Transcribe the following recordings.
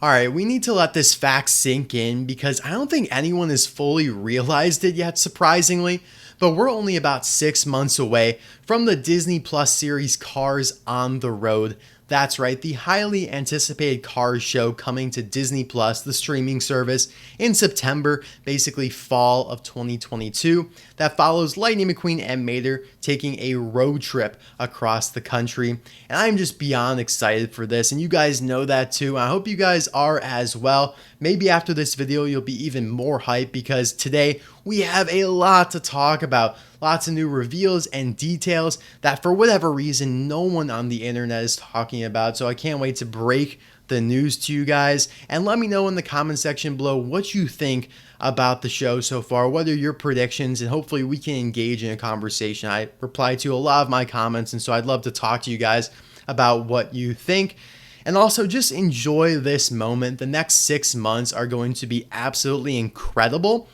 All right, we need to let this fact sink in because I don't think anyone has fully realized it yet, surprisingly. But we're only about 6 months away from the Disney Plus series Cars on the Road. That's right, the highly anticipated Cars show coming to Disney Plus, the streaming service, in September, basically fall of 2022, that follows Lightning McQueen and Mater taking a road trip across the country. And I'm just beyond excited for this, and you guys know that too. I hope you guys are as well. Maybe after this video, you'll be even more hyped because today we have a lot to talk about. Lots of new reveals and details that for whatever reason, no one on the internet is talking about. So I can't wait to break the news to you guys. And let me know in the comment section below what you think about the show so far. What are your predictions? And hopefully we can engage in a conversation. I reply to a lot of my comments, and so I'd love to talk to you guys about what you think. And also just enjoy this moment. The next 6 months are going to be absolutely incredible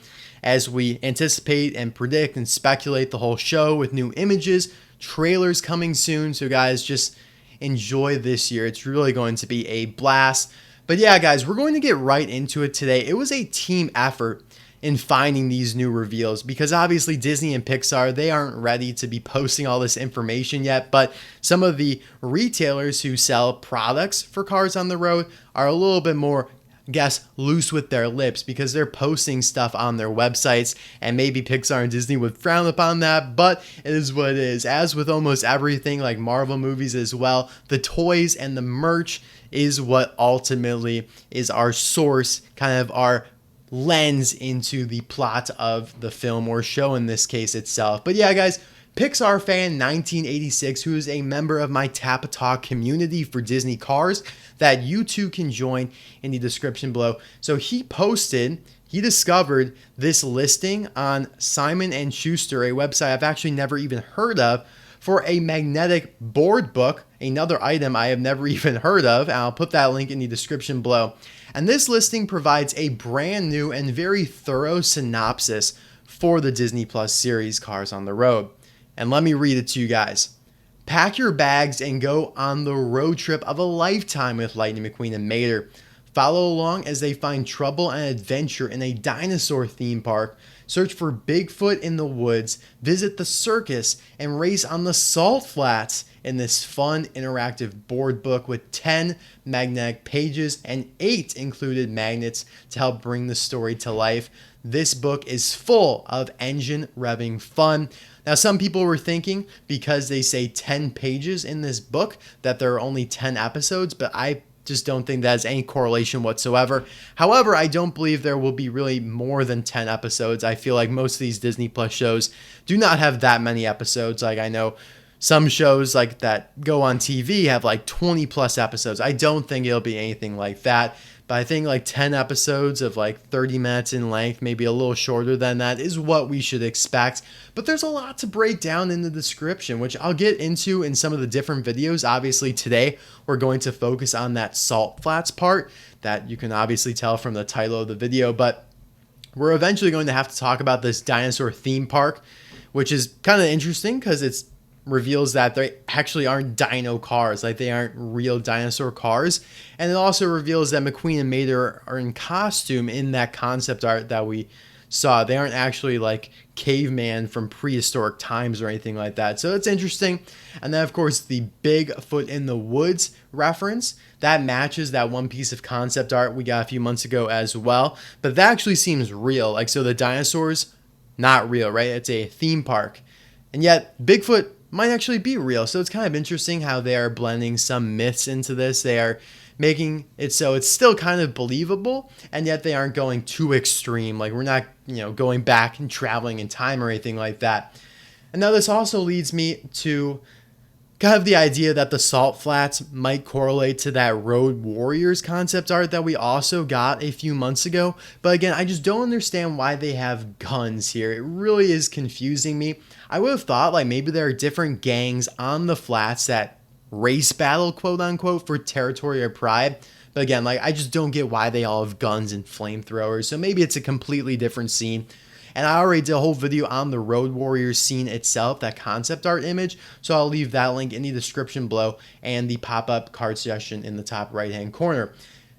as we anticipate and predict and speculate the whole show with new images, trailers coming soon. So guys, just enjoy this year. It's really going to be a blast. But yeah, guys, we're going to get right into it today. It was a team effort in finding these new reveals because obviously Disney and Pixar, they aren't ready to be posting all this information yet, but some of the retailers who sell products for Cars on the Road are a little bit more loose with their lips because they're posting stuff on their websites, and maybe Pixar and Disney would frown upon that, but it is what it is. As with almost everything like Marvel movies as well, the toys and the merch is what ultimately is our source, kind of our lens into the plot of the film or show in this case itself. But yeah, guys, Pixar fan 1986, who is a member of my Tap Talk community for Disney Cars that you too can join in the description below. So he discovered this listing on Simon & Schuster, a website I've actually never even heard of, for a magnetic board book, another item I have never even heard of. And I'll put that link in the description below. And this listing provides a brand new and very thorough synopsis for the Disney Plus series Cars on the Road. And let me read it to you guys. Pack your bags and go on the road trip of a lifetime with Lightning McQueen and Mater. Follow along as they find trouble and adventure in a dinosaur theme park, search for Bigfoot in the woods, visit the circus, and race on the salt flats in this fun interactive board book with 10 magnetic pages and 8 included magnets to help bring the story to life. This book is full of engine revving fun. Now, some people were thinking because they say 10 pages in this book that there are only 10 episodes, but I just don't think that has any correlation whatsoever. However, I don't believe there will be really more than 10 episodes. I feel like most of these Disney Plus shows do not have that many episodes. Like I know some shows like that go on TV have like 20 plus episodes. I don't think it'll be anything like that. But I think like 10 episodes of like 30 minutes in length, maybe a little shorter than that, is what we should expect. But there's a lot to break down in the description, which I'll get into in some of the different videos. Obviously, today we're going to focus on that salt flats part that you can obviously tell from the title of the video. But we're eventually going to have to talk about this dinosaur theme park, which is kind of interesting because it's reveals that they actually aren't dino cars, like they aren't real dinosaur cars. And it also reveals that McQueen and Mater are in costume in that concept art that we saw. They aren't actually like caveman from prehistoric times or anything like that. So it's interesting. And then of course the Bigfoot in the woods reference, that matches that one piece of concept art we got a few months ago as well. But that actually seems real. Like, so the dinosaurs, not real, right? It's a theme park. And yet Bigfoot might actually be real. So it's kind of interesting how they are blending some myths into this. They are making it so it's still kind of believable, and yet they aren't going too extreme. Like we're not, going back and traveling in time or anything like that. And now this also leads me to kind of the idea that the salt flats might correlate to that Road Warriors concept art that we also got a few months ago. But again, I just don't understand why they have guns here. It really is confusing me. I would have thought like maybe there are different gangs on the flats that race battle, quote unquote, for territory or pride. But again, like I just don't get why they all have guns and flamethrowers. So maybe it's a completely different scene. And I already did a whole video on the Road Warriors scene itself, that concept art image. So I'll leave that link in the description below and the pop-up card suggestion in the top right-hand corner.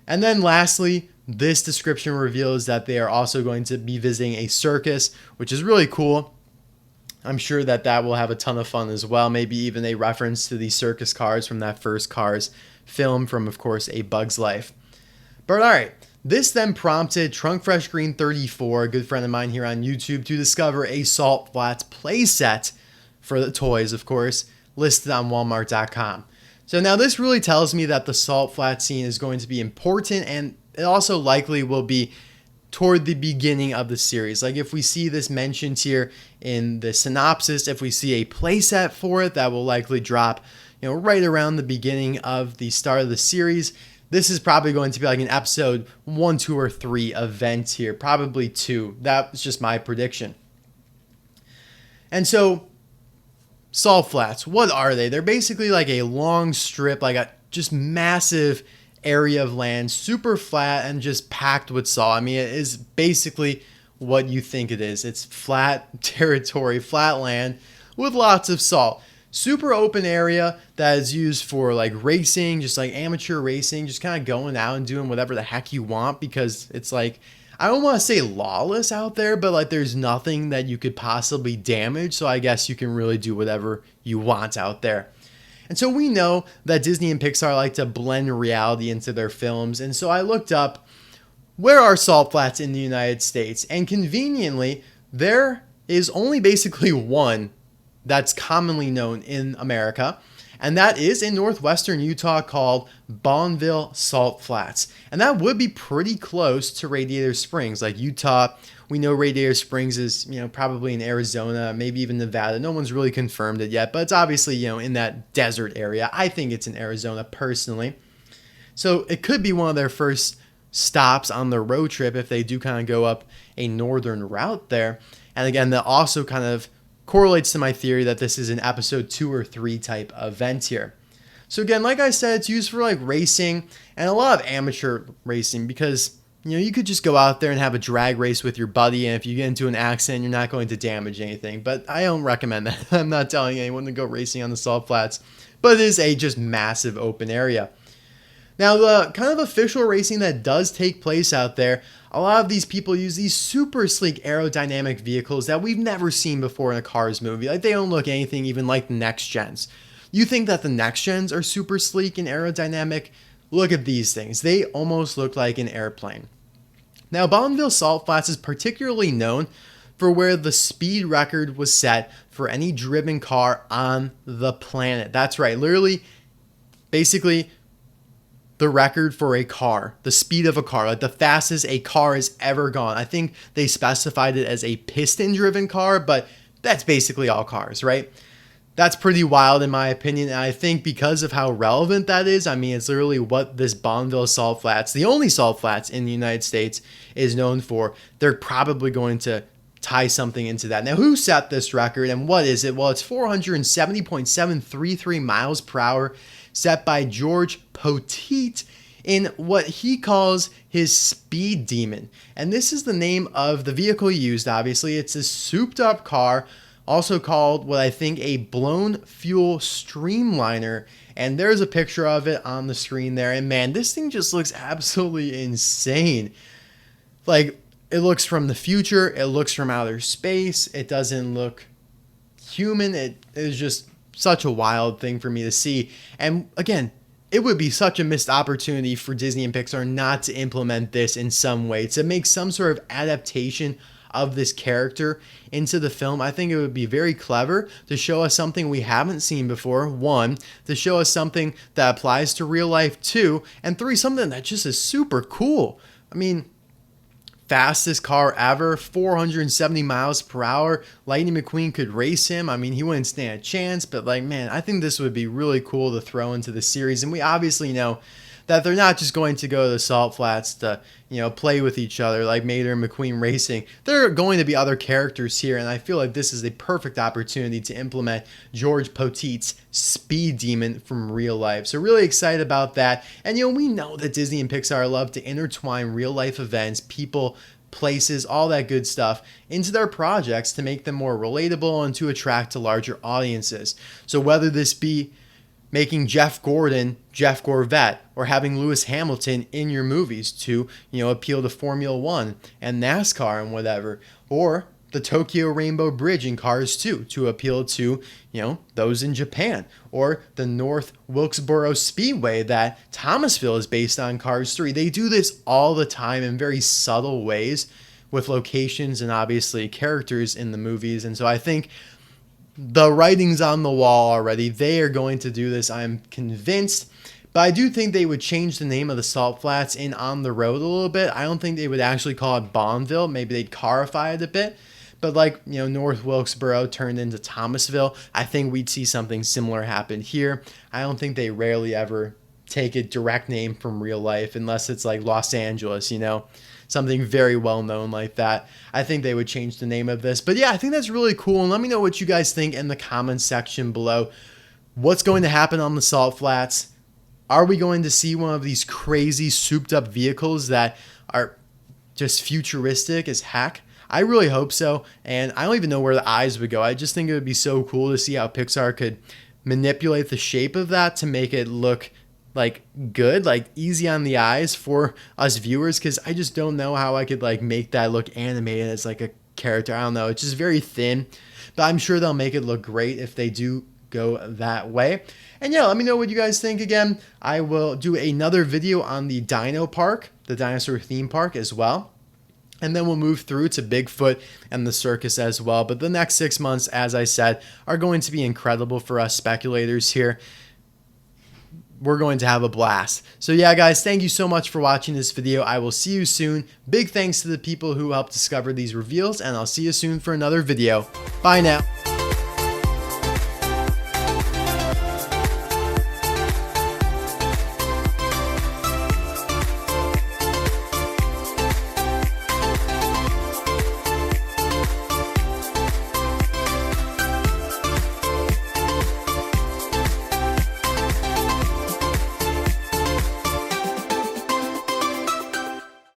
And then lastly, this description reveals that they are also going to be visiting a circus, which is really cool. I'm sure that that will have a ton of fun as well. Maybe even a reference to the circus cars from that first Cars film from, of course, A Bug's Life. But all right, this then prompted Trunk Fresh Green 34, a good friend of mine here on YouTube, to discover a Salt Flats playset for the toys, of course, listed on Walmart.com. So now this really tells me that the Salt Flat scene is going to be important, and it also likely will be toward the beginning of the series. Like if we see this mentioned here in the synopsis, if we see a playset for it, that will likely drop, right around the beginning of the start of the series. This is probably going to be like an episode 1, 2, or 3 event here, probably 2. That's just my prediction. And so Salt Flats, what are they? They're basically like a long strip, like a just massive area of land, super flat and just packed with salt. I mean, it is basically what you think it is. It's flat territory, flat land with lots of salt. Super open area that is used for like racing, just like amateur racing, just kind of going out and doing whatever the heck you want, because it's like, I don't want to say lawless out there, but like there's nothing that you could possibly damage. So I guess you can really do whatever you want out there. And so we know that Disney and Pixar like to blend reality into their films. And so I looked up, where are salt flats in the United States? And conveniently, there is only basically one that's commonly known in America. And that is in northwestern Utah, called Bonneville Salt Flats. And that would be pretty close to Radiator Springs. Like Utah, we know Radiator Springs is, probably in Arizona, maybe even Nevada. No one's really confirmed it yet, but it's obviously, in that desert area. I think it's in Arizona personally. So it could be one of their first stops on the road trip if they do kind of go up a northern route there. And again, that also kind of correlates to my theory that this is an episode 2 or 3 type event here. So again, like I said, it's used for like racing and a lot of amateur racing, because you could just go out there and have a drag race with your buddy, and if you get into an accident, you're not going to damage anything. But I don't recommend that. I'm not telling anyone to go racing on the salt flats, but it is a just massive open area. Now, the kind of official racing that does take place out there, a lot of these people use these super sleek aerodynamic vehicles that we've never seen before in a Cars movie. Like, they don't look anything even like the next gens. You think that the next gens are super sleek and aerodynamic? Look at these things. They almost look like an airplane. Now, Bonneville Salt Flats is particularly known for where the speed record was set for any driven car on the planet. That's right. Literally, basically, the record for a car, the speed of a car, like the fastest a car has ever gone. I think they specified it as a piston-driven car, but that's basically all cars, right? That's pretty wild in my opinion, and I think because of how relevant that is, I mean, it's literally what this Bonneville Salt Flats, the only salt flats in the United States, is known for. They're probably going to tie something into that. Now, who set this record and what is it? Well, it's 470.733 miles per hour, set by George Poteet in what he calls his Speed Demon. And this is the name of the vehicle he used, obviously. It's a souped up car, also called what I think a blown fuel streamliner. And there's a picture of it on the screen there. And man, this thing just looks absolutely insane. Like, it looks from the future. It looks from outer space. It doesn't look human. It is just such a wild thing for me to see. And again, it would be such a missed opportunity for Disney and Pixar not to implement this in some way, to make some sort of adaptation of this character into the film. I think it would be very clever to show us something we haven't seen before, 1, to show us something that applies to real life, 2, and 3, something that just is super cool. I mean, fastest car ever, 470 miles per hour. Lightning McQueen could race him. I mean, he wouldn't stand a chance, but like, man, I think this would be really cool to throw into the series. And we obviously know that they're not just going to go to the Salt Flats to, play with each other like Mater and McQueen racing. There are going to be other characters here, and I feel like this is a perfect opportunity to implement George Poteet's Speed Demon from real life. So really excited about that. And, we know that Disney and Pixar love to intertwine real life events, people, places, all that good stuff into their projects to make them more relatable and to attract to larger audiences. So whether this be making Jeff Gordon Jeff Gorvette, or having Lewis Hamilton in your movies to, appeal to Formula One and NASCAR and whatever, or the Tokyo Rainbow Bridge in Cars 2 to appeal to, those in Japan, or the North Wilkesboro Speedway that Thomasville is based on Cars 3. They do this all the time in very subtle ways with locations and obviously characters in the movies. And so I think the writing's on the wall already. They are going to do this, I'm convinced. But I do think they would change the name of the Salt Flats in On the Road a little bit. I don't think they would actually call it Bonneville. Maybe they'd carify it a bit. But like, North Wilkesboro turned into Thomasville, I think we'd see something similar happen here. I don't think they rarely ever take a direct name from real life unless it's like Los Angeles, something very well known like that. I think they would change the name of this. But yeah, I think that's really cool. And let me know what you guys think in the comments section below. What's going to happen on the Salt Flats? Are we going to see one of these crazy souped up vehicles that are just futuristic as heck? I really hope so. And I don't even know where the eyes would go. I just think it would be so cool to see how Pixar could manipulate the shape of that to make it look like good, like easy on the eyes for us viewers, because I just don't know how I could like make that look animated as like a character. I don't know. It's just very thin, but I'm sure they'll make it look great if they do go that way. And yeah, let me know what you guys think. Again, I will do another video on the Dino Park, the dinosaur theme park as well. And then we'll move through to Bigfoot and the circus as well. But the next 6 months, as I said, are going to be incredible for us speculators here. We're going to have a blast. So yeah, guys, thank you so much for watching this video. I will see you soon. Big thanks to the people who helped discover these reveals, and I'll see you soon for another video. Bye now.